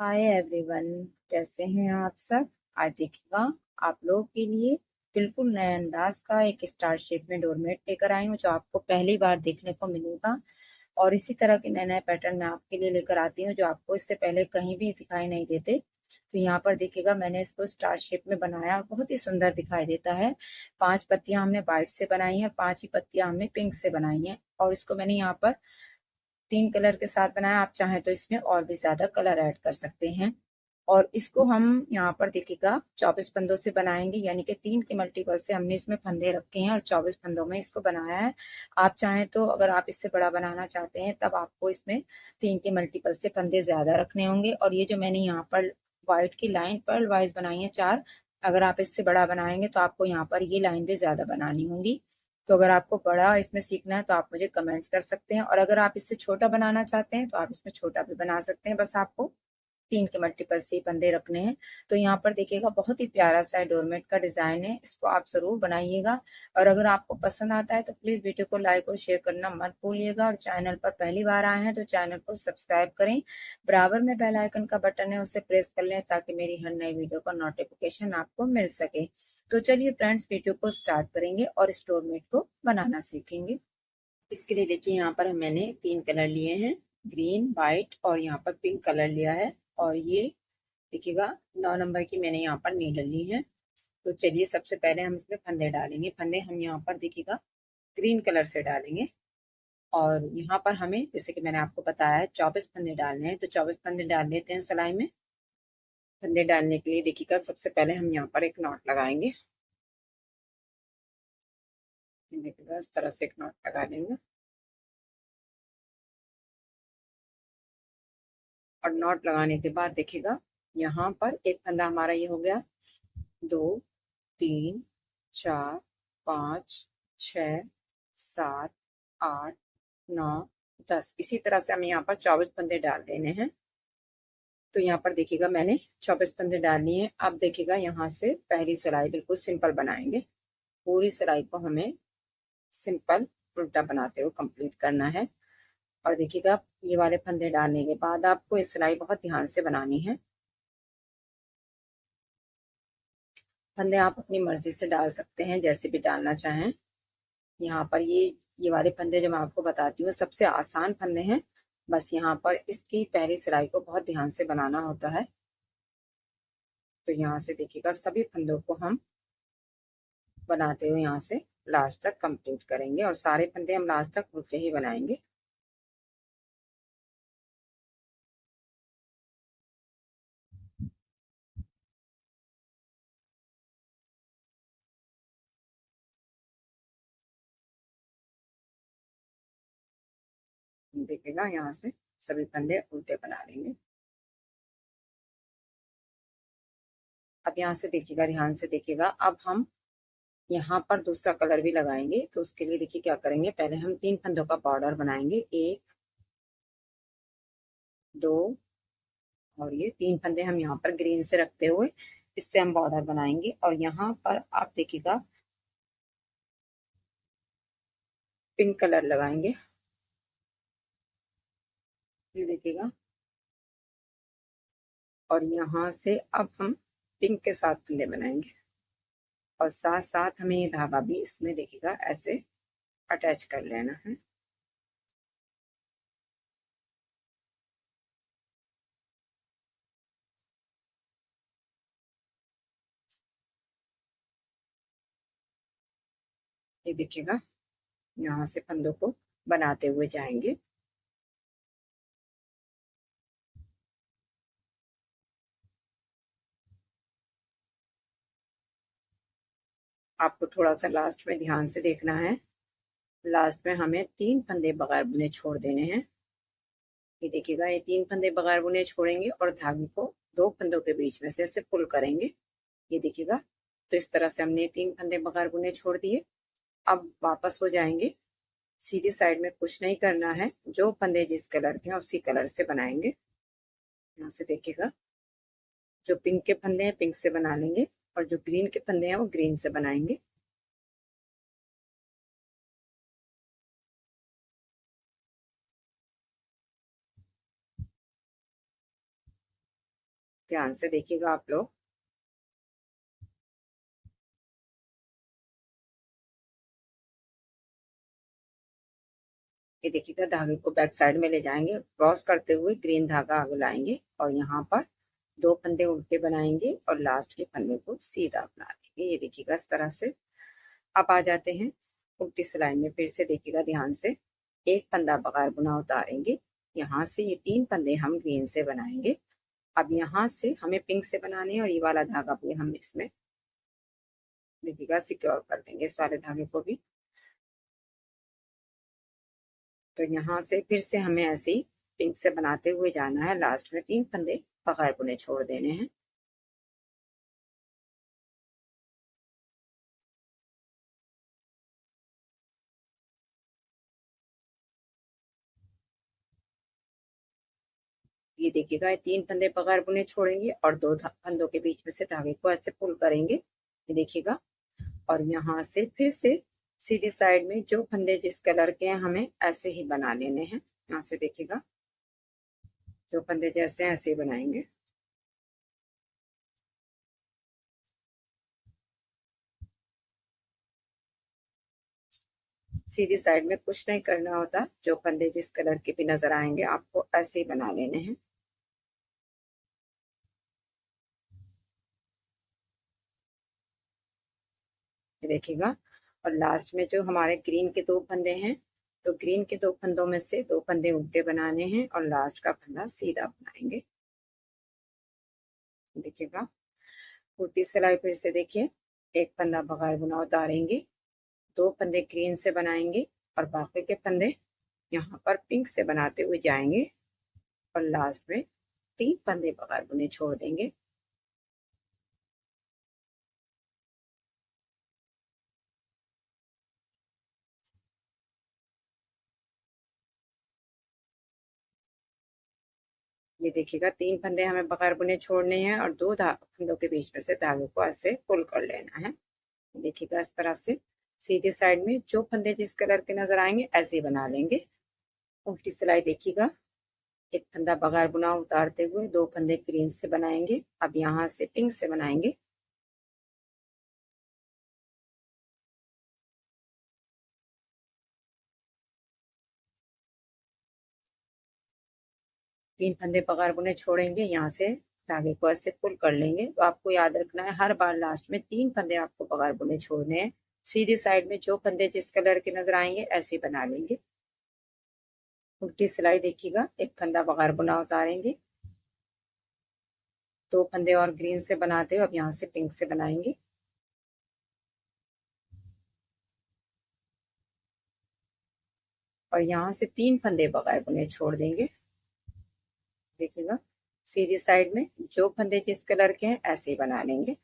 Hi everyone. कैसे हैं आप सब। आज देखिएगा आप लोगों के लिए बिल्कुल नए अंदाज का एक स्टार शेप में डोरमेट लेकर आई हूँ जो आपको पहली बार देखने को मिलेगा। और इसी तरह के नए नए पैटर्न मैं आपके लिए लेकर आती हूँ जो आपको इससे पहले कहीं भी दिखाई नहीं देते। तो यहाँ पर देखिएगा मैंने इसको स्टार शेप में बनाया और बहुत ही सुंदर दिखाई देता है। 5 पत्तियां हमने व्हाइट से बनाई हैं और 5 ही पत्तियां हमने पिंक से बनाई हैं और इसको मैंने यहाँ पर 3 कलर के साथ बनाया। आप चाहें तो इसमें और भी ज्यादा कलर ऐड कर सकते हैं। और इसको हम यहाँ पर देखिएगा 24 फंदों से बनाएंगे, यानी कि 3 के मल्टीपल से हमने इसमें फंदे रखे हैं और 24 फंदों में इसको बनाया है। आप चाहें तो अगर आप इससे बड़ा बनाना चाहते हैं तब आपको इसमें 3 के मल्टीपल से फंदे ज्यादा रखने होंगे। और ये जो मैंने यहाँ पर व्हाइट की लाइन पर्ल वाइज बनाई है 4, अगर आप इससे बड़ा बनाएंगे तो आपको यहाँ पर ये लाइन भी ज्यादा बनानी होंगी। तो अगर आपको बड़ा इसमें सीखना है तो आप मुझे कमेंट्स कर सकते हैं, और अगर आप इससे छोटा बनाना चाहते हैं तो आप इसमें छोटा भी बना सकते हैं। बस आपको 3 के मल्टीपल से ही फंदे रखने हैं। तो यहाँ पर देखिएगा बहुत ही प्यारा सा डोरमेट का डिजाइन है, इसको आप जरूर बनाइएगा। और अगर आपको पसंद आता है तो प्लीज वीडियो को लाइक और शेयर करना मत भूलिएगा, और चैनल पर पहली बार आए हैं तो चैनल को सब्सक्राइब करें। बराबर में बेल आइकन का बटन है, उसे प्रेस कर लें ताकि मेरी हर नई वीडियो का नोटिफिकेशन आपको मिल सके। तो चलिए फ्रेंड्स, वीडियो को स्टार्ट करेंगे और इस डोरमेट को बनाना सीखेंगे। इसके लिए देखिए यहाँ पर मैंने 3 कलर लिए हैं, ग्रीन, व्हाइट और यहाँ पर पिंक कलर लिया है। और ये देखिएगा 9 नंबर की मैंने यहाँ पर नीडल ली है। तो चलिए सबसे पहले हम इसमें फंदे डालेंगे। फंदे हम यहाँ पर देखिएगा ग्रीन कलर से डालेंगे। और यहाँ पर हमें जैसे कि मैंने आपको बताया है 24 फंदे डालने हैं, तो 24 फंदे डाल लेते हैं सिलाई में। फंदे डालने के लिए देखिएगा सबसे पहले हम यहाँ पर एक नॉट लगाएंगे। देखिएगा इस तरह से एक नॉट लगा लेंगे। और नॉट लगाने के बाद देखिएगा यहाँ पर एक फंदा हमारा ये हो गया, 2, 3, 4, 5, 6, 7, 8, 9, 10। इसी तरह से हमें यहाँ पर 24 फंदे डाल देने हैं। तो यहाँ पर देखिएगा मैंने 24 फंदे डाल लिए हैं। अब देखिएगा यहाँ से पहली सिलाई बिल्कुल सिंपल बनाएंगे। पूरी सिलाई को हमें सिंपल उल्टा बनाते हुए कंप्लीट करना है। और देखिएगा ये वाले फंदे डालने के बाद आपको इस सिलाई बहुत ध्यान से बनानी है। फंदे आप अपनी मर्जी से डाल सकते हैं, जैसे भी डालना चाहें। यहाँ पर ये वाले फंदे जो मैं आपको बताती हूँ सबसे आसान फंदे हैं। बस यहाँ पर इसकी पहली सिलाई को बहुत ध्यान से बनाना होता है। तो यहाँ से देखिएगा सभी फंदों को हम बनाते हुए यहाँ से लास्ट तक कंप्लीट करेंगे, और सारे फंदे हम लास्ट तक उल्टे ही बनाएंगे। देखिएगा यहाँ से सभी फंदे उल्टे बना लेंगे। अब यहाँ से देखिएगा, ध्यान से देखिएगा, अब हम यहाँ पर दूसरा कलर भी लगाएंगे। तो उसके लिए देखिए क्या करेंगे, पहले हम 3 फंदों का बॉर्डर बनाएंगे, 1, 2, और ये 3 फंदे हम यहाँ पर ग्रीन से रखते हुए इससे हम बॉर्डर बनाएंगे। और यहाँ पर आप देखिएगा पिंक कलर लगाएंगे। ये देखिएगा, और यहाँ से अब हम पिंक के साथ फंदे बनाएंगे, और साथ साथ हमें ये धागा भी इसमें देखिएगा ऐसे अटैच कर लेना है। ये देखिएगा यहाँ से फंदों को बनाते हुए जाएंगे। आपको थोड़ा सा लास्ट में ध्यान से देखना है। लास्ट में हमें 3 फंदे बगैर बुने छोड़ देने हैं। ये देखिएगा ये 3 फंदे बगैर बुने छोड़ेंगे और धागे को 2 फंदों के बीच में से ऐसे पुल करेंगे। ये देखिएगा, तो इस तरह से हमने 3 फंदे बगैर बुने छोड़ दिए। अब वापस हो जाएंगे। सीधी साइड में कुछ नहीं करना है, जो फंदे जिस कलर के हैं उसी कलर से बनाएंगे। यहाँ से देखिएगा जो पिंक के फंदे हैं पिंक से बना लेंगे, और जो ग्रीन के फंदे हैं वो ग्रीन से बनाएंगे। ध्यान से देखिएगा आप लोग। ये देखिएगा, धागे को बैक साइड में ले जाएंगे, क्रॉस करते हुए ग्रीन धागा आगे लाएंगे और यहाँ पर 2 फंदे उल्टे बनाएंगे और लास्ट के फंदे को सीधा बना देंगे। ये देखिएगा इस तरह से। अब आ जाते हैं उल्टी सिलाई में। फिर से देखिएगा ध्यान से, एक फंदा बगैर बुना उतारेंगे, यहाँ से ये 3 फंदे हम ग्रीन से बनाएंगे। अब यहाँ से हमें पिंक से बनाने हैं और ये वाला धागा भी हम इसमें देखिएगा सिक्योर कर देंगे, इस वाले धागे को भी। तो यहाँ से फिर से हमें ऐसे ही पिंक से बनाते हुए जाना है, लास्ट में 3 फंदे बगैर बुने छोड़ देने हैं। ये देखिएगा, ये 3 फंदे बगैर बुने छोड़ेंगे और 2 फंदों के बीच में से धागे को ऐसे पुल करेंगे, ये देखिएगा। और यहाँ से फिर से सीधी साइड में जो फंदे जिस कलर के हैं हमें ऐसे ही बना लेने हैं। यहाँ से देखिएगा, जो फंदे जैसे हैं ऐसे ही बनाएंगे। सीधी साइड में कुछ नहीं करना होता, जो फंदे जिस कलर के भी नजर आएंगे आपको ऐसे ही बना लेने हैं। देखिएगा, और लास्ट में जो हमारे ग्रीन के 2 फंदे हैं, तो ग्रीन के 2 फंदों में से 2 फंदे उल्टे बनाने हैं और लास्ट का फंदा सीधा बनाएंगे। देखिएगा, उल्टी सिलाई फिर से देखिए, एक फंदा बगैर बुना उतारेंगे, 2 फंदे ग्रीन से बनाएंगे और बाकी के फंदे यहाँ पर पिंक से बनाते हुए जाएंगे और लास्ट में 3 फंदे बगैर बुने छोड़ देंगे। ये देखिएगा, 3 फंदे हमें बगैर बुने छोड़ने हैं और 2 फंदों के बीच में से धागे को ऐसे पुल कर लेना है। देखिएगा इस तरह से सीधी साइड में जो फंदे जिस कलर के नजर आएंगे ऐसे ही बना लेंगे। उल्टी सिलाई देखिएगा, एक फंदा बगैर बुना उतारते हुए 2 फंदे ग्रीन से बनाएंगे। अब यहाँ से पिंक से बनाएंगे। तीन फंदे बगैर बुने छोड़ेंगे, यहाँ से धागे को ऐसे पुल कर लेंगे। तो आपको याद रखना है, हर बार लास्ट में 3 फंदे आपको बगैर बुने छोड़ने हैं। सीधी साइड में जो फंदे जिस कलर के नजर आएंगे ऐसे बना लेंगे। उल्टी सिलाई देखिएगा, एक फंदा बगैर बुना उतारेंगे, 2 फंदे और ग्रीन से बनाते हुए अब यहाँ से पिंक से बनाएंगे। और यहाँ से 3 फंदे बगैर बुने छोड़ देंगे। देखिएगा, सीधी साइड में जो फंदे जिस कलर के हैं ऐसे ही बना लेंगे।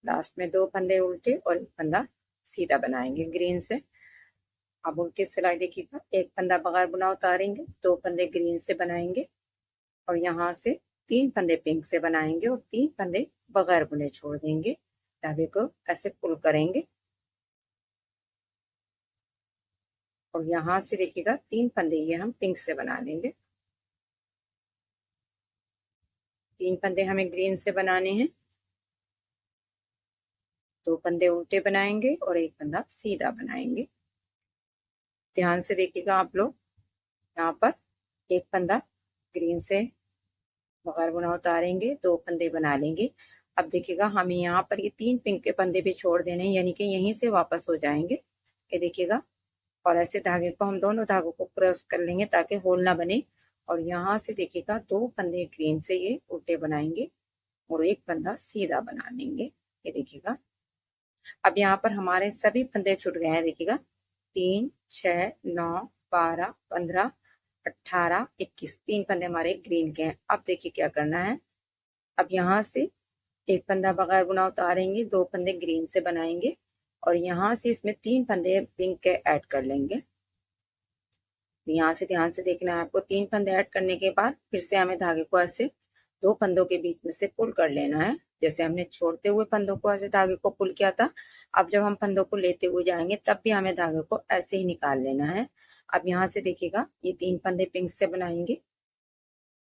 लास्ट में 2 फंदे उल्टे और एक फंदा सीधा बनाएंगे ग्रीन से। अब उल्टी सिलाई देखिएगा, एक फंदा बगैर बुना उतारेंगे, 2 फंदे ग्रीन से बनाएंगे और यहाँ से 3 फंदे पिंक से बनाएंगे और 3 फंदे बगैर बुने छोड़ देंगे। धागे को ऐसे पुल करेंगे और यहाँ से देखिएगा 3 फंदे ये हम पिंक से बना लेंगे। 3 फंदे हमें ग्रीन से बनाने हैं, 2 फंदे उल्टे बनाएंगे और एक फंदा सीधा बनाएंगे। ध्यान से देखिएगा आप लोग, यहाँ पर एक फंदा ग्रीन से बगैर बुना उतारेंगे, 2 फंदे बना लेंगे। अब देखिएगा, हमें यहाँ पर ये 3 पिंक के फंदे भी छोड़ देने हैं, यानी कि यहीं से वापस हो जाएंगे। ये देखिएगा, और ऐसे धागे को हम दोनों धागों को क्रॉस कर लेंगे ताकि होल ना बने। और यहाँ से देखिएगा 2 फंदे ग्रीन से ये उल्टे बनाएंगे और एक फंदा सीधा बना लेंगे। ये देखिएगा, अब यहाँ पर हमारे सभी फंदे छूट गए हैं। देखिएगा, 3, 6, 9, 12, 15, 18, 21, 3 फंदे हमारे ग्रीन के हैं। अब देखिए क्या करना है, अब यहाँ से एक फंदा बगैर बुना उतारेंगे, 2 फंदे ग्रीन से बनाएंगे और यहाँ से इसमें 3 फंदे पिंक के ऐड कर लेंगे। यहाँ से ध्यान से देखना है आपको, 3 फंदे ऐड करने के बाद फिर से हमें धागे को ऐसे दो फंदों के बीच में से पुल कर लेना है। जैसे हमने छोड़ते हुए फंदों को ऐसे धागे को पुल किया था, अब जब हम फंदों को लेते हुए जाएंगे तब भी हमें धागे को ऐसे ही निकाल लेना है। अब यहाँ से देखिएगा, ये 3 फंदे पिंक से बनाएंगे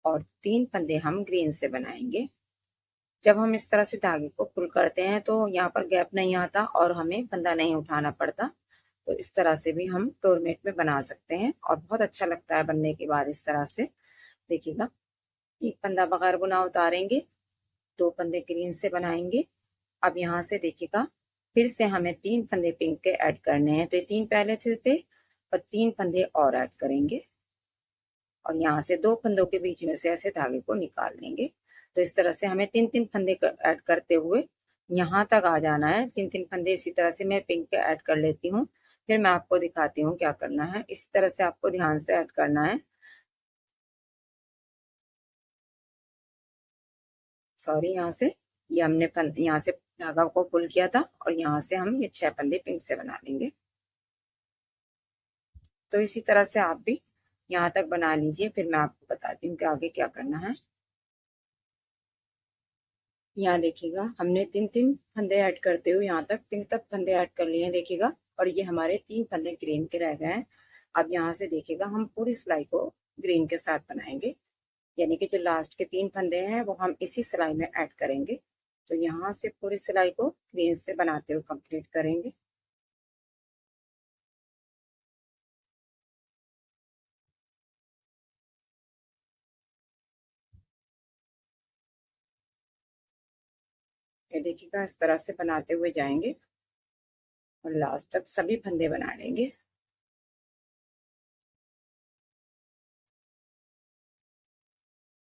और 3 फंदे हम ग्रीन से बनाएंगे। जब हम इस तरह से धागे को पुल करते हैं तो यहाँ पर गैप नहीं आता और हमें फंदा नहीं उठाना पड़ता। तो इस तरह से भी हम डोरमेट में बना सकते हैं और बहुत अच्छा लगता है बनने के बाद। इस तरह से देखिएगा, एक फंदा बगैर बुना उतारेंगे, 2 फंदे ग्रीन से बनाएंगे। अब यहाँ से देखिएगा, फिर से हमें 3 फंदे पिंक के ऐड करने हैं। तो ये 3 पहले से थे और 3 फंदे और ऐड करेंगे और यहाँ से 2 फंदों के बीच में से ऐसे धागे को निकाल लेंगे। तो इस तरह से हमें 3-3 फंदे ऐड करते हुए यहाँ तक आ जाना है। 3-3 फंदे इसी तरह से मैं पिंक के ऐड कर लेती हूँ, फिर मैं आपको दिखाती हूँ क्या करना है। इसी तरह से आपको ध्यान से ऐड करना है। सॉरी, यहाँ से ये हमने यहाँ से धागा को पुल किया था और यहाँ से हम ये 6 फंदे पिंक से बना लेंगे। तो इसी तरह से आप भी यहाँ तक बना लीजिए, फिर मैं आपको बताती हूँ कि आगे क्या करना है। यहाँ देखिएगा, हमने 3-3 फंदे ऐड करते हुए यहाँ तक पिंक तक फंदे ऐड कर लिए हैं देखिएगा, और ये हमारे 3 फंदे ग्रीन के रह गए हैं। अब यहाँ से देखिएगा, हम पूरी सिलाई को ग्रीन के साथ बनाएंगे, यानी कि जो लास्ट के 3 फंदे हैं वो हम इसी सिलाई में ऐड करेंगे। तो यहाँ से पूरी सिलाई को ग्रीन से बनाते हुए कंप्लीट करेंगे। ये देखिएगा, इस तरह से बनाते हुए जाएंगे और लास्ट तक सभी फंदे बना लेंगे।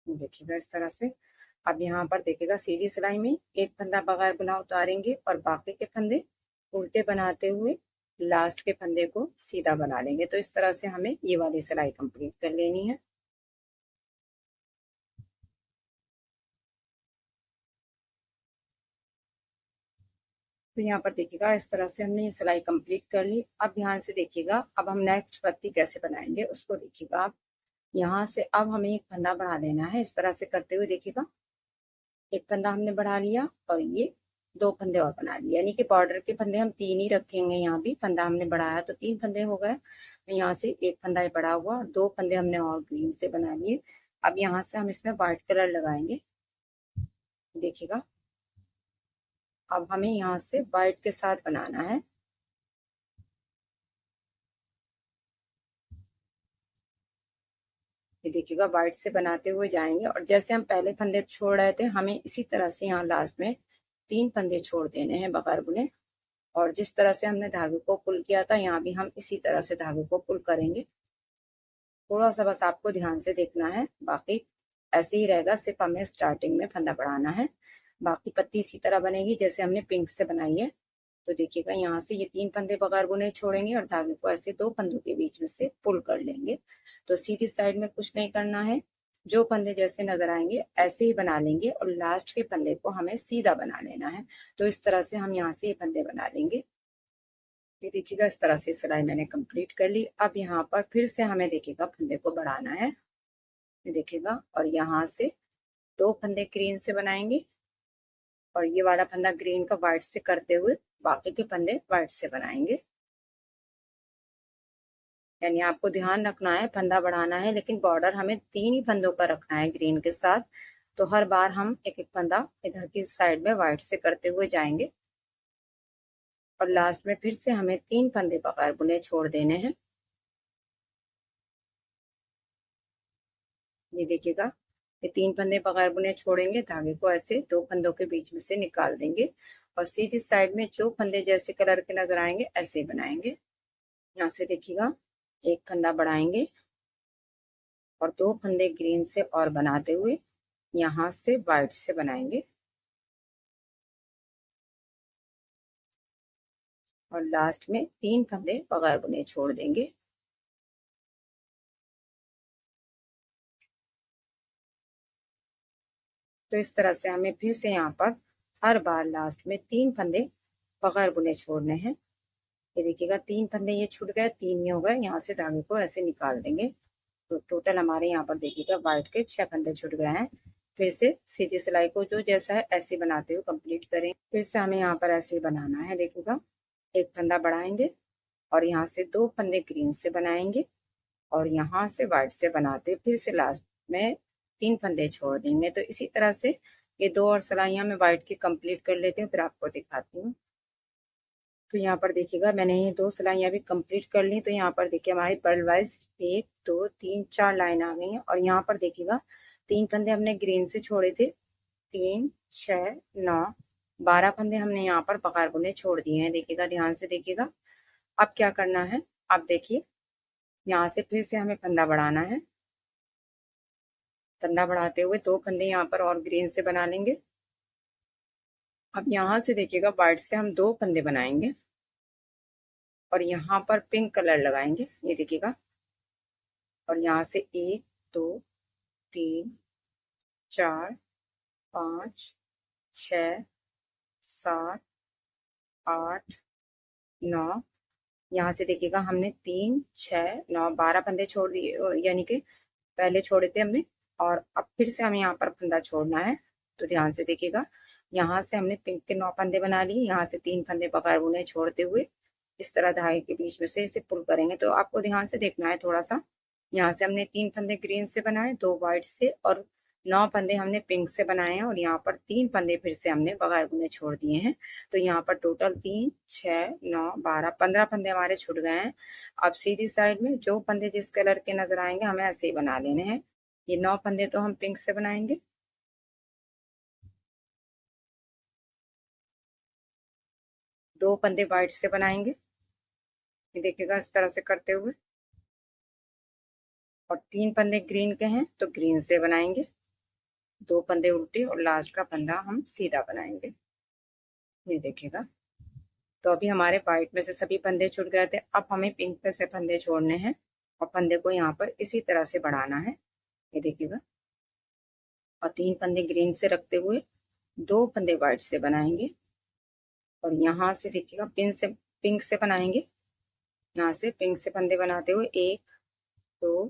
देखिएगा इस तरह से। अब यहाँ पर देखिएगा, सीधी सिलाई में एक फंदा बगैर बुना उतारेंगे और बाकी के फंदे उल्टे बनाते हुए लास्ट के फंदे को सीधा बना लेंगे। तो इस तरह से हमें ये वाली सिलाई कंप्लीट कर लेनी है। तो यहाँ पर देखिएगा, इस तरह से हमने ये सिलाई कंप्लीट कर ली। अब ध्यान से देखिएगा, अब हम नेक्स्ट पत्ती कैसे बनाएंगे उसको देखिएगा। आप यहाँ से अब हमें एक फंदा बढ़ा लेना है। इस तरह से करते हुए देखिएगा, एक फंदा हमने बढ़ा लिया और ये 2 फंदे और बना लिए, यानी कि बॉर्डर के फंदे हम 3 ही रखेंगे। यहाँ भी फंदा हमने बढ़ाया तो 3 फंदे हो गए। यहाँ से एक फंदा बढ़ा हुआ, 2 फंदे हमने और ग्रीन से बना लिए। अब यहाँ से हम इसमें व्हाइट कलर लगाएंगे। देखिएगा, अब हमें यहाँ से व्हाइट के साथ बनाना है। ये देखिएगा, व्हाइट से बनाते हुए जाएंगे और जैसे हम पहले फंदे छोड़ रहे थे, हमें इसी तरह से यहाँ लास्ट में 3 फंदे छोड़ देने हैं बगैर बुने। और जिस तरह से हमने धागे को पुल किया था, यहाँ भी हम इसी तरह से धागे को पुल करेंगे। थोड़ा सा बस आपको ध्यान से देखना है, बाकी ऐसे ही रहेगा, सिर्फ हमें स्टार्टिंग में फंदा बढ़ाना है। बाकी पत्ती इसी तरह बनेगी जैसे हमने पिंक से बनाई है। तो देखिएगा, यहाँ से ये 3 फंदे बगैर बुने छोड़ेंगे और धागे को ऐसे 2 फंदों के बीच में से पुल कर लेंगे। तो सीधी साइड में कुछ नहीं करना है, जो फंदे जैसे नजर आएंगे ऐसे ही बना लेंगे और लास्ट के फंदे को हमें सीधा बना लेना है। तो इस तरह से हम यहाँ से ये फंदे बना लेंगे। ये देखिएगा, इस तरह से सिलाई मैंने कंप्लीट कर ली। अब यहाँ पर फिर से हमें देखिएगा फंदे को बढ़ाना है। ये देखिएगा, और यहाँ से 2 फंदे ग्रीन से बनाएंगे और ये वाला फंदा ग्रीन का व्हाइट से करते हुए बाकी के फंदे व्हाइट से बनाएंगे। यानी आपको ध्यान रखना है, फंदा बढ़ाना है लेकिन बॉर्डर हमें 3 ही फंदों का रखना है ग्रीन के साथ। तो हर बार हम एक एक फंदा इधर की साइड में व्हाइट से करते हुए जाएंगे और लास्ट में फिर से हमें 3 फंदे बगैर बुने छोड़ देने हैं। ये देखिएगा, ये 3 फंदे बगैर बुने छोड़ेंगे, धागे को ऐसे 2 फंदों के बीच में से निकाल देंगे और सीधी साइड में जो फंदे जैसे कलर के नजर आएंगे ऐसे ही बनाएंगे। यहाँ से देखिएगा, एक फंदा बढ़ाएंगे और 2 फंदे ग्रीन से और बनाते हुए यहाँ से व्हाइट से बनाएंगे और लास्ट में 3 फंदे बगैर बुने छोड़ देंगे। तो इस तरह से हमें फिर से यहाँ पर हर बार लास्ट में 3 फंदे बगैर बुने छोड़ने हैं। ये देखिएगा, 3 फंदे ये छूट गए, 3 ये हो गए। यहाँ से धागे को ऐसे निकाल देंगे। तो टोटल हमारे यहाँ पर देखिएगा व्हाइट के 6 फंदे छूट गए हैं। फिर से सीधी सिलाई को जो जैसा है ऐसे बनाते हुए कंप्लीट करें। फिर से हमें यहाँ पर ऐसे बनाना है। देखिएगा, एक फंदा बढ़ाएंगे और यहाँ से 2 फंदे ग्रीन से बनाएंगे और यहाँ से व्हाइट से बनाते फिर से लास्ट में 3 फंदे छोड़ देंगे। तो इसी तरह से ये 2 और सिलाइयाँ मैं व्हाइट की कंप्लीट कर लेती हूँ, फिर आपको दिखाती हूँ। तो यहाँ पर देखिएगा, मैंने ये 2 सिलाइयाँ भी कंप्लीट कर ली। तो यहाँ पर देखिए हमारी पर्ल वाइज 1 2 3 4 लाइन आ गई हैं और यहाँ पर देखिएगा 3 फंदे हमने ग्रीन से छोड़े थे, 3 6 9 12 फंदे हमने यहाँ पर बगैर बुने छोड़ दिए हैं। देखिएगा, ध्यान से देखिएगा। अब क्या करना है, अब देखिए यहाँ से फिर से हमें फंदा बढ़ाना है। फंदा बढ़ाते हुए 2 फंदे यहाँ पर और ग्रीन से बना लेंगे। अब यहाँ से देखिएगा व्हाइट से हम 2 फंदे बनाएंगे और यहाँ पर पिंक कलर लगाएंगे, ये देखिएगा। और यहाँ से 1 2 3 4 5 6 7 8 9, यहाँ से देखिएगा हमने 3 6 9 12 फंदे छोड़ दिए, यानी कि पहले छोड़े थे हमने और अब फिर से हमें यहाँ पर फंदा छोड़ना है। तो ध्यान से देखिएगा, यहाँ से हमने पिंक के 9 फंदे बना लिए, यहाँ से 3 फंदे बगैर बुने छोड़ते हुए इस तरह धागे के बीच में से इसे पुल करेंगे। तो आपको ध्यान से देखना है थोड़ा सा। यहाँ से हमने 3 फंदे ग्रीन से बनाए, 2 व्हाइट से और 9 फंदे हमने पिंक से बनाए हैं और यहाँ पर 3 फंदे फिर से हमने बगैर बुने छोड़ दिए हैं। तो यहाँ पर टोटल 3 6 9 12 15 फंदे हमारे छूट गए हैं। अब सीधी साइड में जो फंदे जिस कलर के नजर आएंगे हमें ऐसे ही बना लेने हैं। ये 9 फंदे तो हम पिंक से बनाएंगे, 2 फंदे व्हाइट से बनाएंगे, ये देखिएगा इस तरह से करते हुए, और 3 फंदे ग्रीन के हैं तो ग्रीन से बनाएंगे, 2 फंदे उल्टे और लास्ट का फंदा हम सीधा बनाएंगे, ये देखिएगा। तो अभी हमारे व्हाइट में से सभी फंदे छूट गए थे। अब हमें पिंक में से फंदे छोड़ने हैं और फंदे को यहाँ पर इसी तरह से बढ़ाना है, ये देखिएगा। और 3 फंदे ग्रीन से रखते हुए 2 फंदे व्हाइट से बनाएंगे और यहाँ से देखिएगा पिंक से बनाएंगे। यहाँ से पिंक से फंदे बनाते हुए 1 2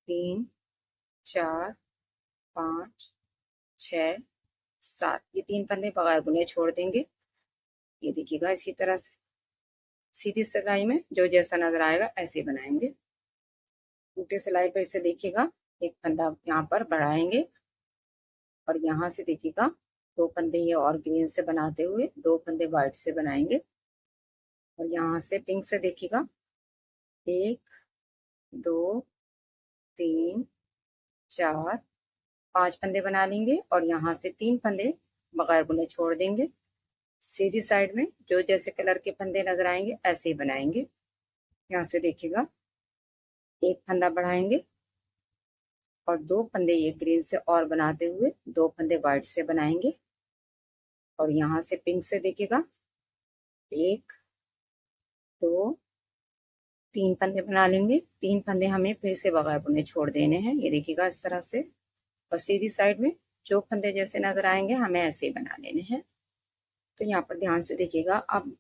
3 4 5 6 7, ये 3 फंदे बगैर बुने छोड़ देंगे, ये देखिएगा। इसी तरह से सीधी सिलाई में जो जैसा नजर आएगा ऐसे बनाएंगे। उल्टी सिलाई पर से देखिएगा, एक फंदा यहाँ पर बढ़ाएंगे और यहाँ से देखिएगा 2 फंदे ये और ग्रीन से बनाते हुए 2 फंदे व्हाइट से बनाएंगे और यहाँ से पिंक से देखिएगा 1 2 3 4 5 फंदे बना लेंगे और यहाँ से 3 फंदे बगैर बुने छोड़ देंगे। सीधी साइड में जो जैसे कलर के फंदे नजर आएंगे ऐसे ही बनाएंगे। यहाँ से देखिएगा एक फंदा बढ़ाएंगे और 2 फंदे ये ग्रीन से और बनाते हुए 2 फंदे व्हाइट से बनाएंगे और यहाँ से पिंक से देखिएगा 1 2 3 फंदे बना लेंगे। 3 फंदे हमें फिर से बगैर बुने छोड़ देने हैं, ये देखिएगा इस तरह से। और सीधी साइड में जो फंदे जैसे नजर आएंगे हमें ऐसे ही बना लेने हैं। तो यहाँ पर ध्यान से देखिएगा, अब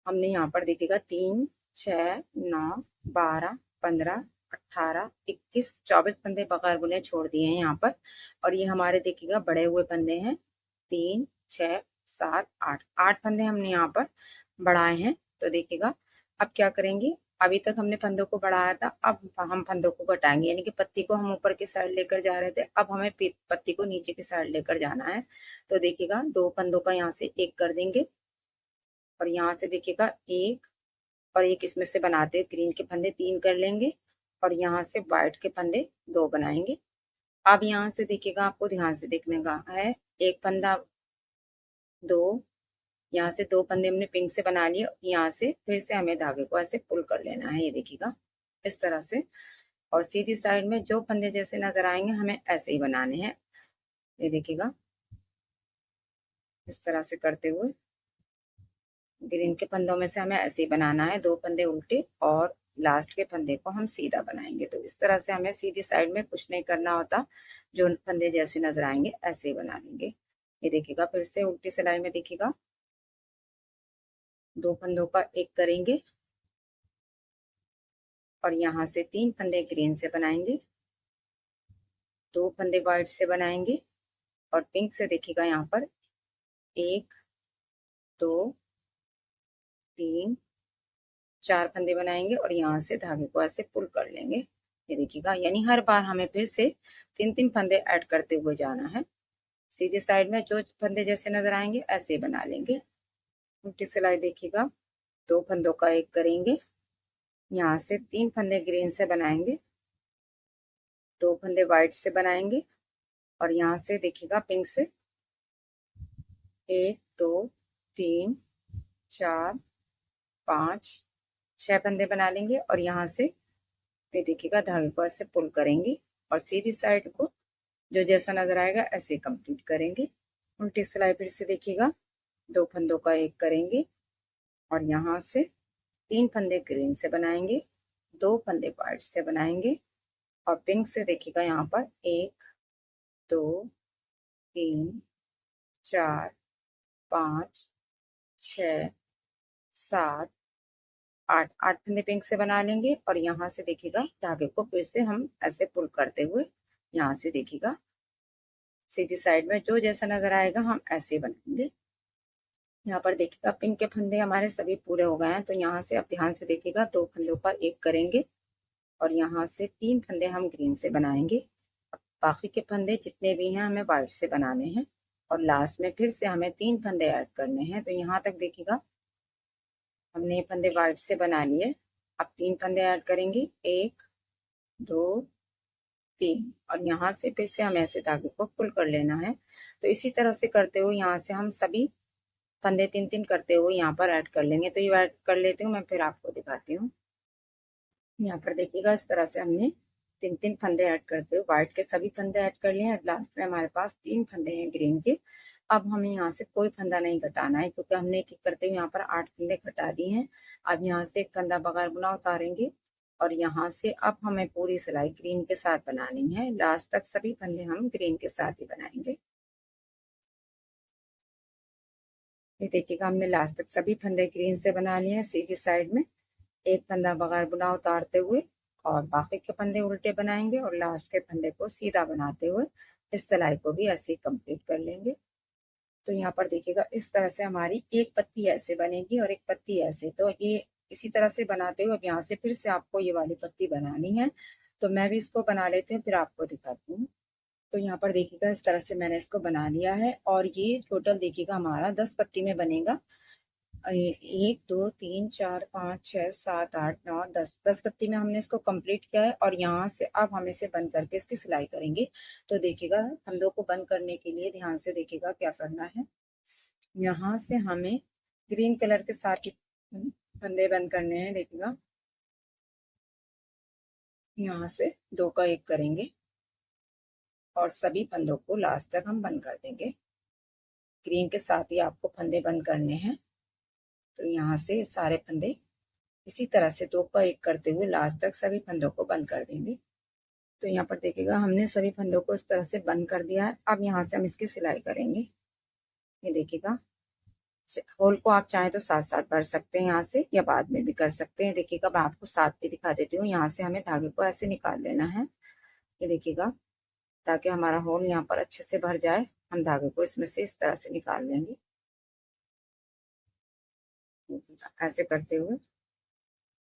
हमने यहाँ पर देखिएगा 3 6 9 12 15 18 21 24 फंदे बगैर बुने छोड़ दिए हैं यहाँ पर। और ये हमारे देखिएगा बड़े हुए फंदे हैं, 3 6 7 8 फंदे हमने यहाँ पर बढ़ाए हैं। तो देखिएगा अब क्या करेंगे, अभी तक हमने फंदों को बढ़ाया था, अब हम फंदों को घटाएंगे, यानी कि पत्ती को हम ऊपर की साइड लेकर जा रहे थे, अब हमें पत्ती को नीचे की साइड लेकर जाना है। तो देखिएगा 2 फंदों का यहाँ से एक कर देंगे और यहाँ से देखिएगा 1 और 1 इसमें से बनाते ग्रीन के फंदे 3 कर लेंगे और यहाँ से व्हाइट के फंदे 2 बनाएंगे। अब यहाँ से देखिएगा, आपको ध्यान से देखने का है, एक फंदा 2, यहाँ से 2 फंदे हमने पिंक से बना लिए, यहाँ से फिर से हमें धागे को ऐसे पुल कर लेना है, ये देखिएगा इस तरह से। और सीधी साइड में जो फंदे जैसे नजर आएंगे हमें ऐसे ही बनाने हैं, ये देखिएगा इस तरह से करते हुए। ग्रीन के फंदों में से हमें ऐसे ही बनाना है, 2 फंदे उल्टे और लास्ट के फंदे को हम सीधा बनाएंगे। तो इस तरह से हमें सीधी साइड में कुछ नहीं करना होता, जो फंदे जैसे नजर आएंगे ऐसे ही बना लेंगे। ये देखिएगा फिर से उल्टी सिलाई में देखिएगा 2 फंदों का एक करेंगे और यहाँ से 3 फंदे ग्रीन से बनाएंगे, 2 फंदे वाइट से बनाएंगे और पिंक से देखिएगा यहाँ पर 1 2 3 4 फंदे बनाएंगे और यहाँ से धागे को ऐसे पुल कर लेंगे। ये देखिएगा, यानी हर बार हमें फिर से 3-3 फंदे ऐड करते हुए जाना है। सीधी साइड में जो फंदे जैसे नजर आएंगे ऐसे बना लेंगे। उल्टी सिलाई देखिएगा, 2 फंदों का एक करेंगे, यहाँ से 3 फंदे ग्रीन से बनाएंगे, 2 फंदे व्हाइट से बनाएंगे और यहाँ से देखिएगा पिंक से 1 2 3 4 5 6 फंदे बना लेंगे और यहाँ से ये देखिएगा धागे को ऐसे पुल करेंगे और सीधी साइड को जो जैसा नजर आएगा ऐसे कंप्लीट करेंगे। उल्टी सिलाई फिर से देखिएगा, 2 फंदों का एक करेंगे और यहाँ से 3 फंदे ग्रीन से बनाएंगे, 2 फंदे व्हाइट से बनाएंगे और पिंक से देखिएगा यहाँ पर 1 2 3 4 5 6 7 8 फंदे पिंक से बना लेंगे और यहाँ से देखिएगा धागे को फिर से हम ऐसे पुल करते हुए यहाँ से देखिएगा सीधी साइड में जो जैसा नजर आएगा हम ऐसे बनाएंगे। यहाँ पर देखिएगा पिंक के फंदे हमारे सभी पूरे हो गए हैं, तो यहाँ से अब ध्यान से देखिएगा 2 फंदों का एक करेंगे और यहाँ से 3 फंदे हम ग्रीन से बनाएंगे। बाकी के फंदे जितने भी हैं हमें व्हाइट से बनाने हैं और लास्ट में फिर से हमें 3 फंदे ऐड करने हैं। तो यहाँ तक देखिएगा हमने फंदे व्हाइट से बना लिए, अब 3 फंदे ऐड करेंगे, 1 2 3 और यहाँ से फिर से हम ऐसे धागे को पुल कर लेना है। तो इसी तरह से करते हुए यहाँ से हम सभी फंदे 3-3 करते हुए यहाँ पर ऐड कर लेंगे। तो ये ऐड कर लेती हूँ मैं, फिर आपको दिखाती हूँ। यहाँ पर देखिएगा इस तरह से हमने 3-3 फंदे ऐड करते हुए व्हाइट के सभी फंदे ऐड कर लिए हैं। लास्ट में हमारे पास 3 फंदे हैं ग्रीन के। अब हमें यहाँ से कोई फंदा नहीं घटाना है क्योंकि हमने एक एक करते हुए यहाँ पर 8 फंदे घटा दिए हैं। अब यहाँ से एक फंदा बगैर बुना उतारेंगे और यहाँ से अब हमें पूरी सिलाई ग्रीन के साथ बनानी है। लास्ट तक सभी फंदे हम ग्रीन के साथ ही बनाएंगे। ये देखिएगा हमने लास्ट तक सभी फंदे ग्रीन से बना लिए हैं। सीधी साइड में एक फंदा बगैर बुना उतारते हुए और बाकी के फंदे उल्टे बनाएंगे और लास्ट के फंदे को सीधा बनाते हुए इस सिलाई को भी ऐसे कंप्लीट कर लेंगे। तो यहाँ पर देखिएगा इस तरह से हमारी एक पत्ती ऐसे बनेगी और एक पत्ती ऐसे। तो ये इसी तरह से बनाते हुए अब यहाँ से फिर से आपको ये वाली पत्ती बनानी है। तो मैं भी इसको बना लेती हूँ, फिर आपको दिखाती हूँ। तो यहाँ पर देखिएगा इस तरह से मैंने इसको बना लिया है और ये टोटल देखिएगा हमारा 10 पत्ती में बनेगा। 1 2 3 4 5 6 7 8 9 10 पत्ती में हमने इसको कंप्लीट किया है और यहाँ से अब हम इसे बंद करके इसकी सिलाई करेंगे। तो देखिएगा फंदों को बंद करने के लिए ध्यान से देखिएगा क्या करना है। यहाँ से हमें ग्रीन कलर के साथ ही फंदे बंद करने हैं। देखिएगा यहाँ से 2 का एक करेंगे और सभी फंदों को लास्ट तक हम बंद कर देंगे। ग्रीन के साथ ही आपको फंदे बंद करने हैं। तो यहाँ से सारे फंदे इसी तरह से 2 का एक करते हुए लास्ट तक सभी फंदों को बंद कर देंगे। तो यहाँ पर देखिएगा हमने सभी फंदों को इस तरह से बंद कर दिया है। अब यहाँ से हम इसकी सिलाई करेंगे। ये देखिएगा होल को आप चाहें तो साथ साथ भर सकते हैं यहाँ से, या बाद में भी कर सकते हैं। देखिएगा मैं आपको साथ भी दिखा देती हूँ। यहाँ से हमें धागे को ऐसे निकाल लेना है। ये देखिएगा ताकि हमारा होल यहाँ पर अच्छे से भर जाए, हम धागे को इसमें से इस तरह से निकाल लेंगे ऐसे करते हुए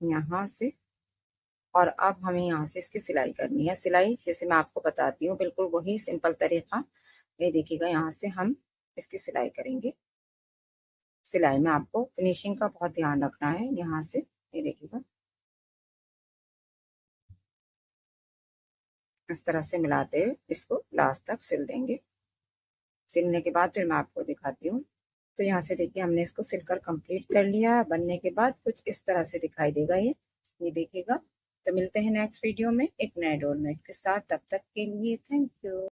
यहाँ से। और अब हमें यहाँ से इसकी सिलाई करनी है। सिलाई जैसे मैं आपको बताती हूँ बिल्कुल वही सिंपल तरीका। ये देखिएगा यहाँ से हम इसकी सिलाई करेंगे। सिलाई में आपको फिनिशिंग का बहुत ध्यान रखना है। यहाँ से ये देखिएगा इस तरह से मिलाते हुए इसको लास्ट तक सिल देंगे। सिलने के बाद फिर मैं आपको दिखाती हूँ। तो यहाँ से देखिए हमने इसको सिलकर कंप्लीट कर लिया। बनने के बाद कुछ इस तरह से दिखाई देगा ये देखिएगा। तो मिलते हैं नेक्स्ट वीडियो में एक नए डोरमेट के साथ। तब तक के लिए थैंक यू।